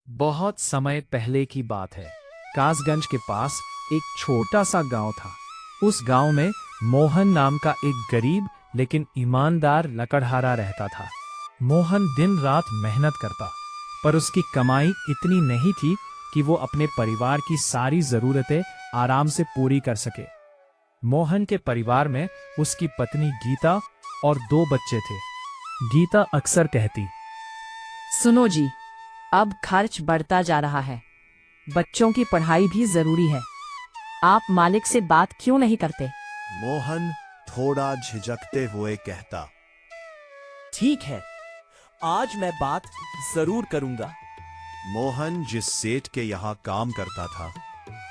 बहुत समय पहले की बात है। कासगंज के पास एक छोटा सा गांव था। उस गांव में मोहन नाम का एक गरीब लेकिन ईमानदार लकड़हारा रहता था। मोहन दिन रात मेहनत करता, पर उसकी कमाई इतनी नहीं थी कि वो अपने परिवार की सारी जरूरतें आराम से पूरी कर सके। मोहन के परिवार में उसकी पत्नी गीता और 2 बच्चे थे। गीता अक्सर कहती, सुनो जी, अब खर्च बढ़ता जा रहा है। बच्चों की पढ़ाई भी जरूरी है। आप मालिक से बात क्यों नहीं करते? मोहन थोड़ा झिझकते हुए कहता। ठीक है, आज मैं बात जरूर करूंगा। मोहन जिस सेठ के यहाँ काम करता था,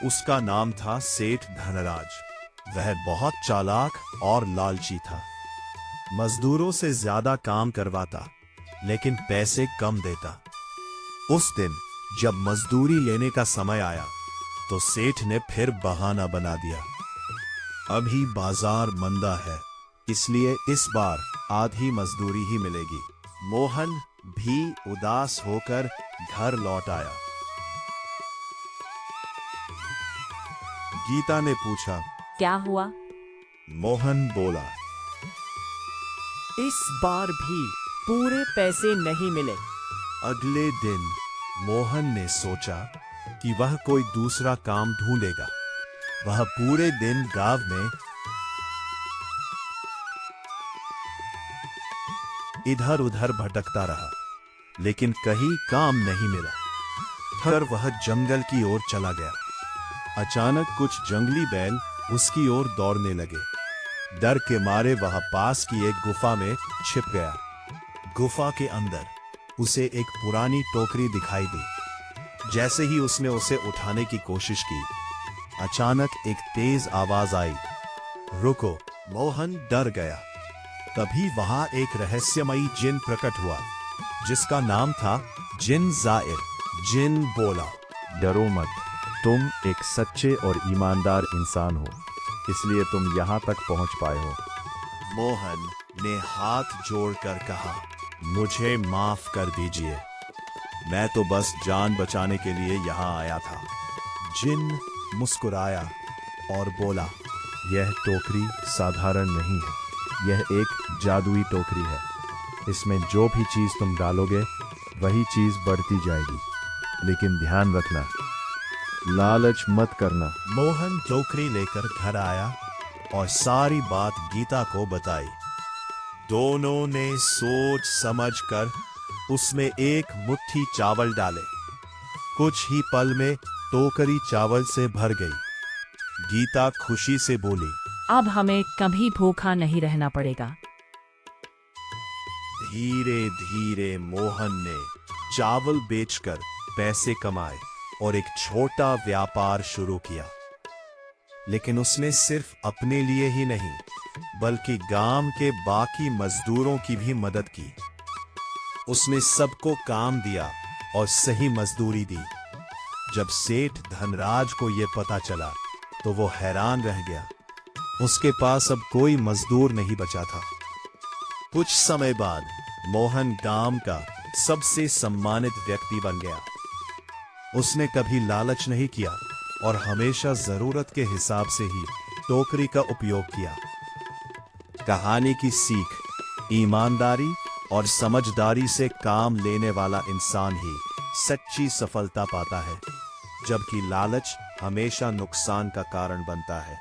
उसका नाम था सेठ धनराज। वह बहुत चालाक और लालची था। मजदूरों से ज्यादा काम करवाता, लेकिन पैसे कम देता। उस दिन जब मजदूरी लेने का समय आया, तो सेठ ने फिर बहाना बना दिया। अभी बाजार मंदा है, इसलिए इस बार आधी मजदूरी ही मिलेगी। मोहन भी उदास होकर घर लौट आया। गीता ने पूछा, क्या हुआ? मोहन बोला, इस बार भी पूरे पैसे नहीं मिले। अगले दिन मोहन ने सोचा कि वह कोई दूसरा काम ढूंढेगा। वह पूरे दिन गांव में इधर उधर भटकता रहा, लेकिन कहीं काम नहीं मिला। फिर वह जंगल की ओर चला गया। अचानक कुछ जंगली बैल उसकी ओर दौड़ने लगे। डर के मारे वह पास की एक गुफा में छिप गया। गुफा के अंदर उसे एक पुरानी टोकरी दिखाई दी। जैसे ही उसने उसे उठाने की कोशिश की, अचानक एक तेज आवाज आई, रुको। मोहन डर गया। तभी वहां एक रहस्यमयी जिन प्रकट हुआ, जिसका नाम था जिन जायर। जिन बोला, डरो मत, तुम एक सच्चे और ईमानदार इंसान हो, इसलिए तुम यहाँ तक पहुँच पाए हो। मोहन ने हाथ जोड़कर कहा, मुझे माफ कर दीजिए, मैं तो बस जान बचाने के लिए यहाँ आया था। जिन मुस्कुराया और बोला, यह टोकरी साधारण नहीं है, यह एक जादुई टोकरी है। इसमें जो भी चीज तुम डालोगे, वही चीज बढ़ती जाएगी। लेकिन ध्यान रखना, लालच मत करना। मोहन टोकरी लेकर घर आया और सारी बात गीता को बताई। दोनों ने सोच समझकर उसमें एक मुट्ठी चावल डाले। कुछ ही पल में टोकरी चावल से भर गई। गीता खुशी से बोली, अब हमें कभी भूखा नहीं रहना पड़ेगा। धीरे धीरे मोहन ने चावल बेचकर पैसे कमाए और एक छोटा व्यापार शुरू किया। लेकिन उसने सिर्फ अपने लिए ही नहीं, बल्कि गांव के बाकी मजदूरों की भी मदद की। उसने सबको काम दिया और सही मजदूरी दी। जब सेठ धनराज को यह पता चला, तो वो हैरान रह गया। उसके पास अब कोई मजदूर नहीं बचा था। कुछ समय बाद मोहन गांव का सबसे सम्मानित व्यक्ति बन गया। उसने कभी लालच नहीं किया और हमेशा जरूरत के हिसाब से ही टोकरी का उपयोग किया। कहानी की सीख, ईमानदारी और समझदारी से काम लेने वाला इंसान ही सच्ची सफलता पाता है, जबकि लालच हमेशा नुकसान का कारण बनता है।